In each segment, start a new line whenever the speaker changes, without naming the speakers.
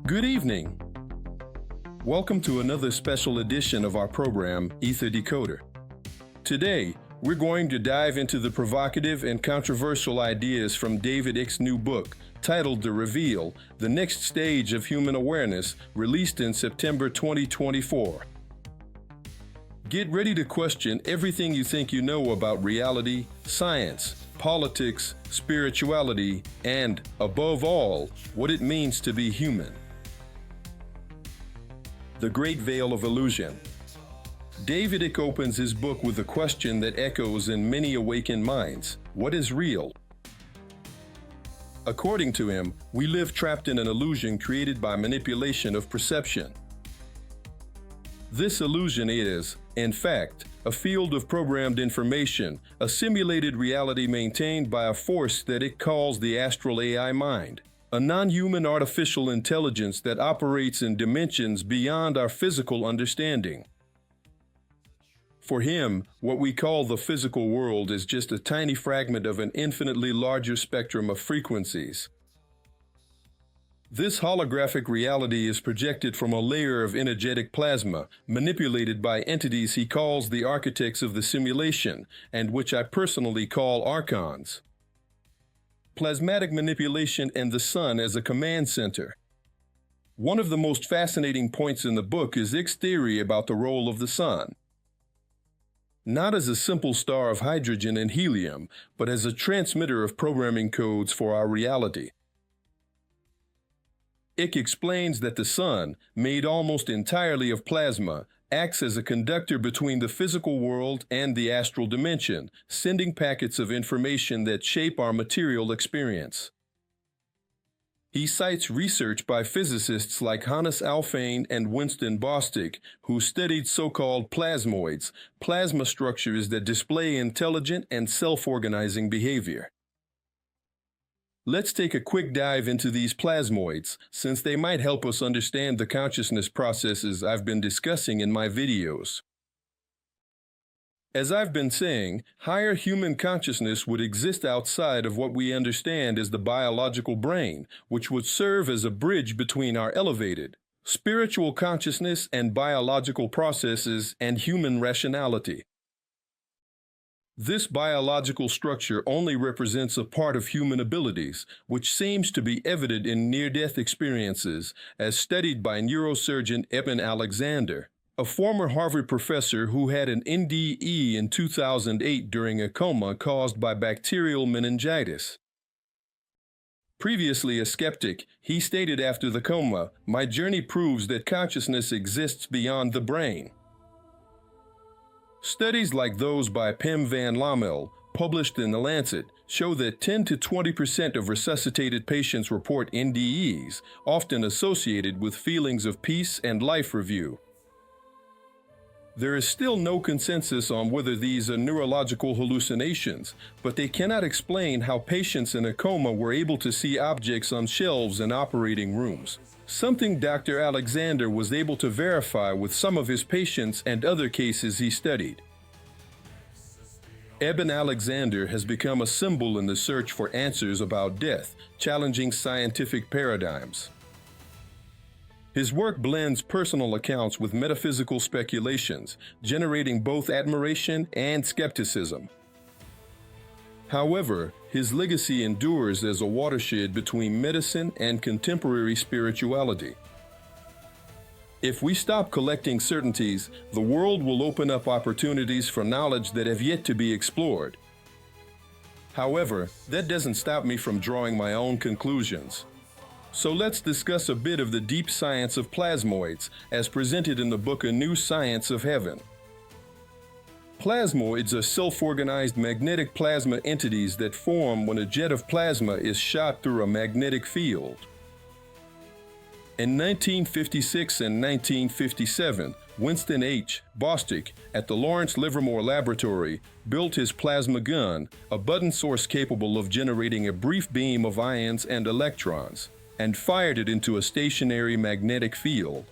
Good evening. Welcome to another special edition of our program, Ether Decoder. Today, we're going to dive into the provocative and controversial ideas from David Icke's new book, titled The Reveal, The Next Stage of Human Awareness, released in September 2024. Get ready to question everything you think you know about reality, science, politics, spirituality, and, above all, what it means to be human. The Great Veil of Illusion. David Icke opens his book with a question that echoes in many awakened minds. What is real? According to him, we live trapped in an illusion created by manipulation of perception. This illusion is, in fact, a field of programmed information, a simulated reality maintained by a force that Icke calls the astral AI mind. A non-human artificial intelligence that operates in dimensions beyond our physical understanding. For him, what we call the physical world is just a tiny fragment of an infinitely larger spectrum of frequencies. This holographic reality is projected from a layer of energetic plasma, manipulated by entities he calls the architects of the simulation, and which I personally call archons. Plasmatic manipulation and the sun as a command center. One of the most fascinating points in the book is Icke's theory about the role of the sun. Not as a simple star of hydrogen and helium, but as a transmitter of programming codes for our reality. Icke explains that the sun, made almost entirely of plasma, acts as a conductor between the physical world and the astral dimension, sending packets of information that shape our material experience. He cites research by physicists like Hannes Alfvén and Winston Bostick, who studied so-called plasmoids, plasma structures that display intelligent and self-organizing behavior. Let's take a quick dive into these plasmoids, since they might help us understand the consciousness processes I've been discussing in my videos. As I've been saying, higher human consciousness would exist outside of what we understand as the biological brain, which would serve as a bridge between our elevated, spiritual consciousness and biological processes and human rationality. This biological structure only represents a part of human abilities, which seems to be evident in near-death experiences, as studied by neurosurgeon Eben Alexander, a former Harvard professor who had an NDE in 2008 during a coma caused by bacterial meningitis. Previously a skeptic, he stated after the coma, "My journey proves that consciousness exists beyond the brain." Studies like those by Pim van Lommel, published in The Lancet, show that 10 to 20% of resuscitated patients report NDEs, often associated with feelings of peace and life review. There is still no consensus on whether these are neurological hallucinations, but they cannot explain how patients in a coma were able to see objects on shelves in operating rooms, something Dr. Alexander was able to verify with some of his patients and other cases he studied. Eben Alexander has become a symbol in the search for answers about death, challenging scientific paradigms. His work blends personal accounts with metaphysical speculations, generating both admiration and skepticism. However, his legacy endures as a watershed between medicine and contemporary spirituality. If we stop collecting certainties, the world will open up opportunities for knowledge that have yet to be explored. However, that doesn't stop me from drawing my own conclusions. So let's discuss a bit of the deep science of plasmoids, as presented in the book A New Science of Heaven. Plasmoids are self-organized magnetic plasma entities that form when a jet of plasma is shot through a magnetic field. In 1956 and 1957, Winston H. Bostick at the Lawrence Livermore Laboratory built his plasma gun, a button source capable of generating a brief beam of ions and electrons, and fired it into a stationary magnetic field.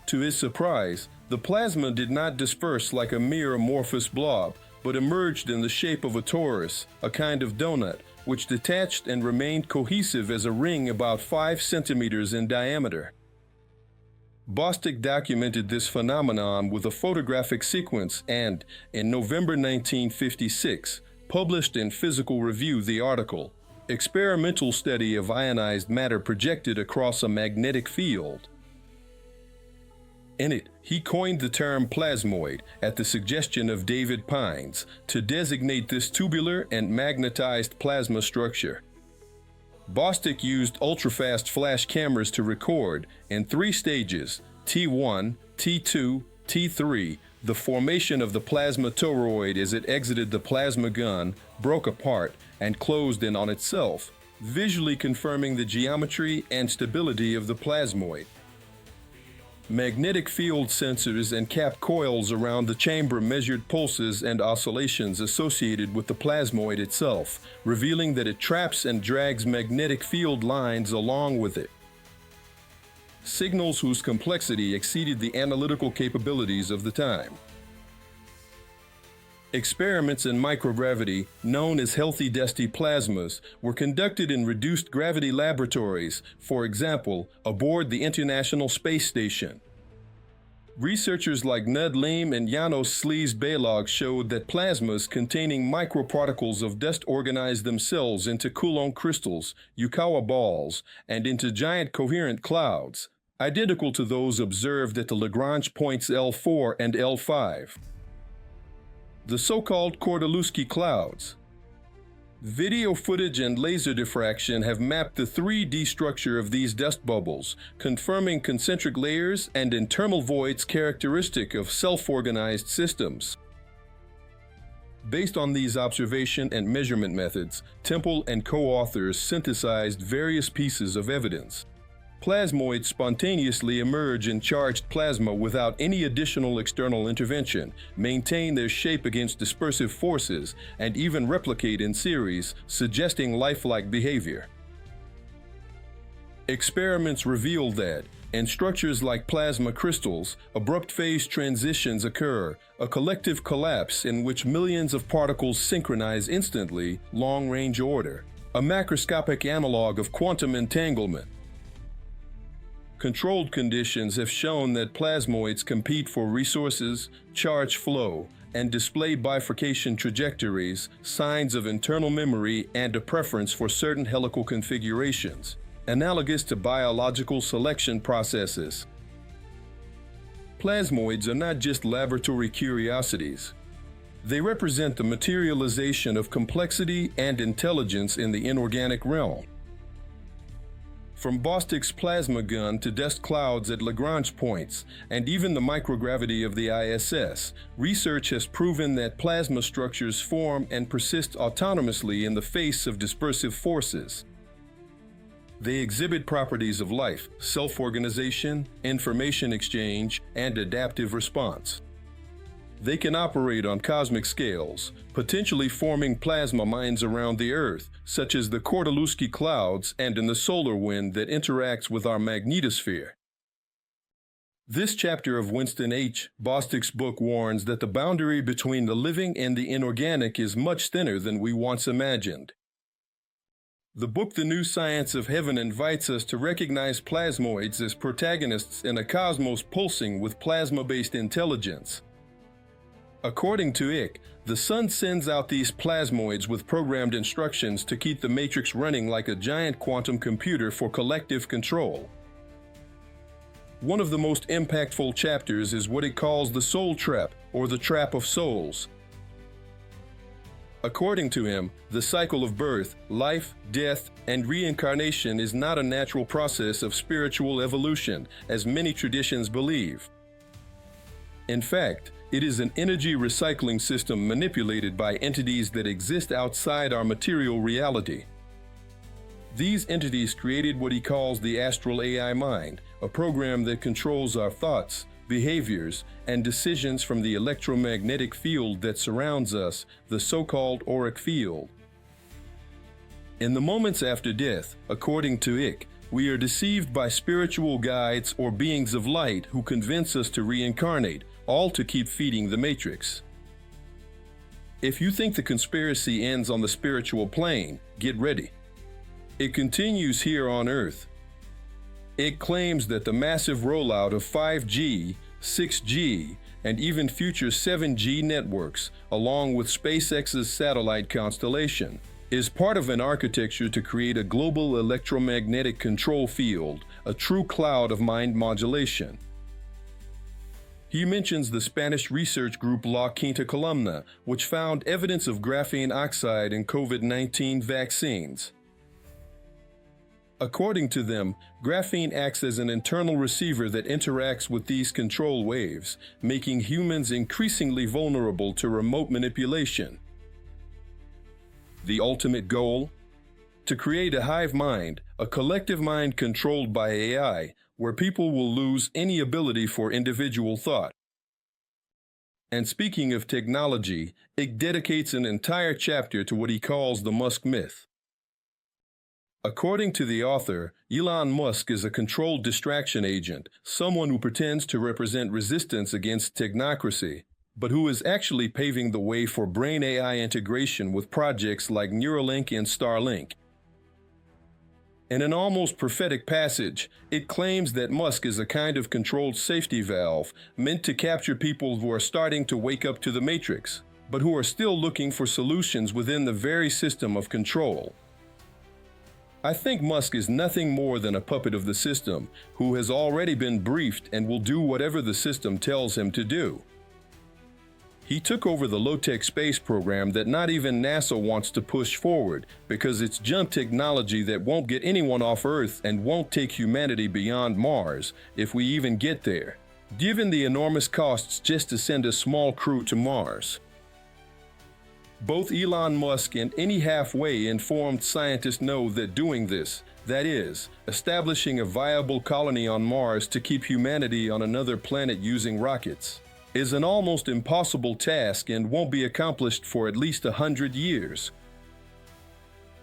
To his surprise, the plasma did not disperse like a mere amorphous blob, but emerged in the shape of a torus, a kind of donut, which detached and remained cohesive as a ring about 5 centimeters in diameter. Bostic documented this phenomenon with a photographic sequence and, in November 1956, published in Physical Review the article, "Experimental Study of Ionized Matter Projected Across a Magnetic Field." In it, he coined the term plasmoid at the suggestion of David Pines to designate this tubular and magnetized plasma structure. Bostic used ultrafast flash cameras to record, in 3 stages, T1, T2, T3, the formation of the plasma toroid as it exited the plasma gun, broke apart, and closed in on itself, visually confirming the geometry and stability of the plasmoid. Magnetic field sensors and cap coils around the chamber measured pulses and oscillations associated with the plasmoid itself, revealing that it traps and drags magnetic field lines along with it. Signals whose complexity exceeded the analytical capabilities of the time. Experiments in microgravity, known as healthy dusty plasmas, were conducted in reduced gravity laboratories, for example, aboard the International Space Station. Researchers like Nud Leem and Janos Slees-Balog showed that plasmas containing microparticles of dust organized themselves into Coulomb crystals, Yukawa balls, and into giant coherent clouds, identical to those observed at the Lagrange points L4 and L5. The so-called Kordylewski clouds. Video footage and laser diffraction have mapped the 3D structure of these dust bubbles, confirming concentric layers and internal voids characteristic of self-organized systems. Based on these observation and measurement methods, Temple and co-authors synthesized various pieces of evidence. Plasmoids spontaneously emerge in charged plasma without any additional external intervention, maintain their shape against dispersive forces, and even replicate in series, suggesting lifelike behavior. Experiments reveal that, in structures like plasma crystals, abrupt phase transitions occur, a collective collapse in which millions of particles synchronize instantly, long-range order, a macroscopic analog of quantum entanglement. Controlled conditions have shown that plasmoids compete for resources, charge flow, and display bifurcation trajectories, signs of internal memory, and a preference for certain helical configurations, analogous to biological selection processes. Plasmoids are not just laboratory curiosities. They represent the materialization of complexity and intelligence in the inorganic realm. From Bostic's plasma gun to dust clouds at Lagrange points, and even the microgravity of the ISS, research has proven that plasma structures form and persist autonomously in the face of dispersive forces. They exhibit properties of life, self-organization, information exchange, and adaptive response. They can operate on cosmic scales, potentially forming plasma mines around the Earth, such as the Kordylewski clouds and in the solar wind that interacts with our magnetosphere. This chapter of Winston H. Bostic's book warns that the boundary between the living and the inorganic is much thinner than we once imagined. The book The New Science of Heaven invites us to recognize plasmoids as protagonists in a cosmos pulsing with plasma-based intelligence. According to Icke, the Sun sends out these plasmoids with programmed instructions to keep the matrix running like a giant quantum computer for collective control. One of the most impactful chapters is what he calls the soul trap, or the trap of souls. According to him, the cycle of birth, life, death, and reincarnation is not a natural process of spiritual evolution, as many traditions believe. In fact, it is an energy recycling system manipulated by entities that exist outside our material reality. These entities created what he calls the astral AI mind, a program that controls our thoughts, behaviors, and decisions from the electromagnetic field that surrounds us, the so-called auric field. In the moments after death, according to Icke, we are deceived by spiritual guides or beings of light who convince us to reincarnate, all to keep feeding the matrix. If you think the conspiracy ends on the spiritual plane, get ready. It continues here on Earth. It claims that the massive rollout of 5G, 6G, and even future 7G networks, along with SpaceX's satellite constellation, is part of an architecture to create a global electromagnetic control field, a true cloud of mind modulation. He mentions the Spanish research group La Quinta Columna, which found evidence of graphene oxide in COVID-19 vaccines. According to them, graphene acts as an internal receiver that interacts with these control waves, making humans increasingly vulnerable to remote manipulation. The ultimate goal? To create a hive mind, a collective mind controlled by AI, where people will lose any ability for individual thought. And speaking of technology, Icke dedicates an entire chapter to what he calls the Musk myth. According to the author, Elon Musk is a controlled distraction agent, someone who pretends to represent resistance against technocracy, but who is actually paving the way for brain AI integration with projects like Neuralink and Starlink. In an almost prophetic passage, it claims that Musk is a kind of controlled safety valve meant to capture people who are starting to wake up to the matrix, but who are still looking for solutions within the very system of control. I think Musk is nothing more than a puppet of the system who has already been briefed and will do whatever the system tells him to do. He took over the low-tech space program that not even NASA wants to push forward because it's junk technology that won't get anyone off Earth and won't take humanity beyond Mars if we even get there, given the enormous costs just to send a small crew to Mars. Both Elon Musk and any halfway informed scientist know that doing this, that is, establishing a viable colony on Mars to keep humanity on another planet using rockets, is an almost impossible task and won't be accomplished for at least 100 years.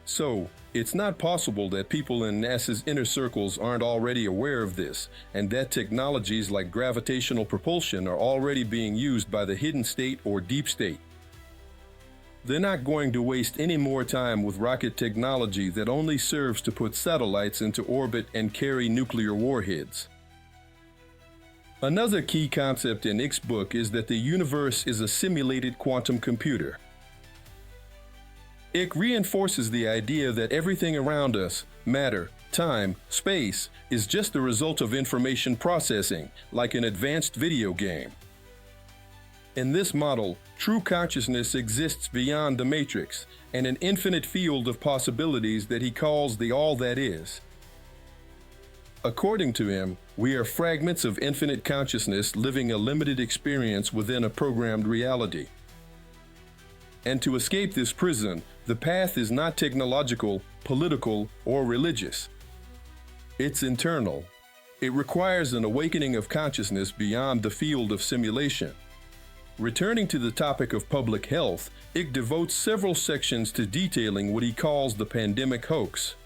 So, it's not possible that people in NASA's inner circles aren't already aware of this, and that technologies like gravitational propulsion are already being used by the hidden state or deep state. They're not going to waste any more time with rocket technology that only serves to put satellites into orbit and carry nuclear warheads. Another key concept in Icke's book is that the universe is a simulated quantum computer. Icke reinforces the idea that everything around us, matter, time, space, is just the result of information processing, like an advanced video game. In this model, true consciousness exists beyond the matrix, and an infinite field of possibilities that he calls the all that is. According to him, we are fragments of infinite consciousness living a limited experience within a programmed reality. And to escape this prison, the path is not technological, political, or religious. It's internal. It requires an awakening of consciousness beyond the field of simulation. Returning to the topic of public health, Icke devotes several sections to detailing what he calls the pandemic hoax.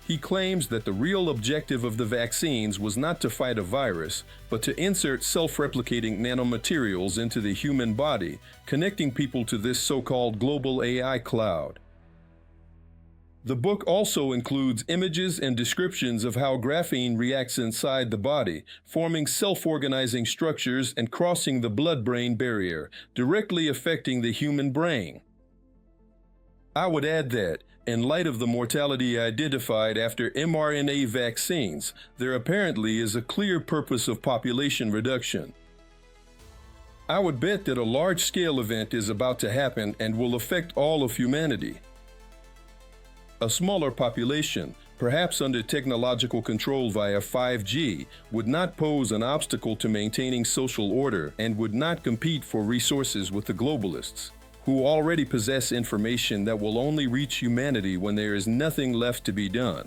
He claims that the real objective of the vaccines was not to fight a virus, but to insert self-replicating nanomaterials into the human body, connecting people to this so-called global AI cloud. The book also includes images and descriptions of how graphene reacts inside the body, forming self-organizing structures and crossing the blood-brain barrier, directly affecting the human brain. I would add that, in light of the mortality identified after mRNA vaccines, there apparently is a clear purpose of population reduction. I would bet that a large-scale event is about to happen and will affect all of humanity. A smaller population, perhaps under technological control via 5G, would not pose an obstacle to maintaining social order and would not compete for resources with the globalists, who already possess information that will only reach humanity when there is nothing left to be done.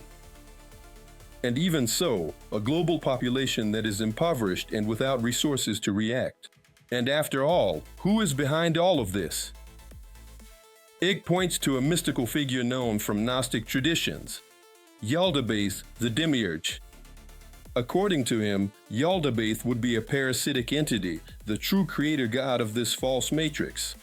And even so, a global population that is impoverished and without resources to react. And after all, who is behind all of this? Icke points to a mystical figure known from Gnostic traditions, Yaldabaoth, the demiurge. According to him, Yaldabaoth would be a parasitic entity, the true creator god of this false matrix.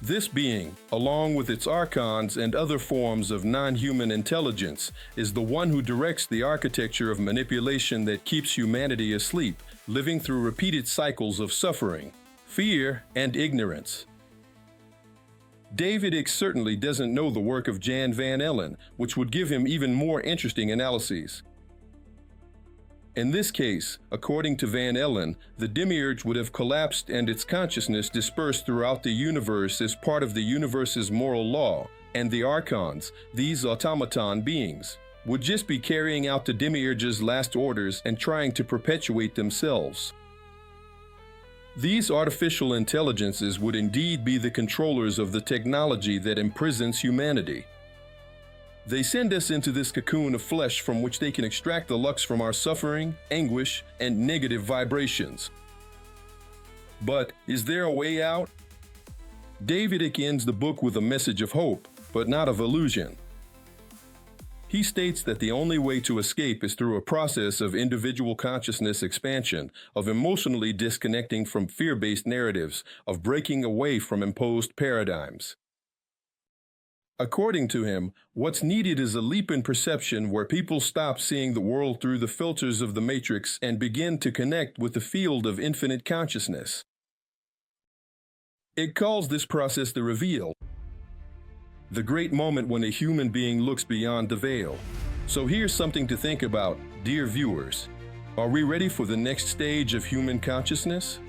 This being, along with its archons and other forms of non-human intelligence, is the one who directs the architecture of manipulation that keeps humanity asleep, living through repeated cycles of suffering, fear, and ignorance. David Icke certainly doesn't know the work of Jan van Allen, which would give him even more interesting analyses. In this case, according to Van Allen, the demiurge would have collapsed and its consciousness dispersed throughout the universe as part of the universe's moral law, and the archons, these automaton beings, would just be carrying out the demiurge's last orders and trying to perpetuate themselves. These artificial intelligences would indeed be the controllers of the technology that imprisons humanity. They send us into this cocoon of flesh from which they can extract the lux from our suffering, anguish, and negative vibrations. But is there a way out? David Icke ends the book with a message of hope, but not of illusion. He states that the only way to escape is through a process of individual consciousness expansion, of emotionally disconnecting from fear-based narratives, of breaking away from imposed paradigms. According to him, what's needed is a leap in perception where people stop seeing the world through the filters of the matrix and begin to connect with the field of infinite consciousness. It calls this process the reveal, the great moment when a human being looks beyond the veil. So here's something to think about, dear viewers. Are we ready for the next stage of human consciousness?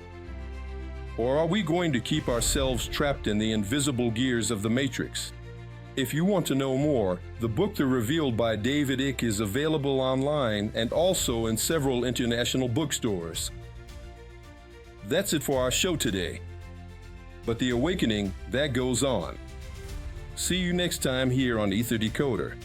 Or are we going to keep ourselves trapped in the invisible gears of the matrix? If you want to know more, the book The Reveal by David Icke is available online and also in several international bookstores. That's it for our show today. But the awakening, that goes on. See you next time here on Ether Decoder.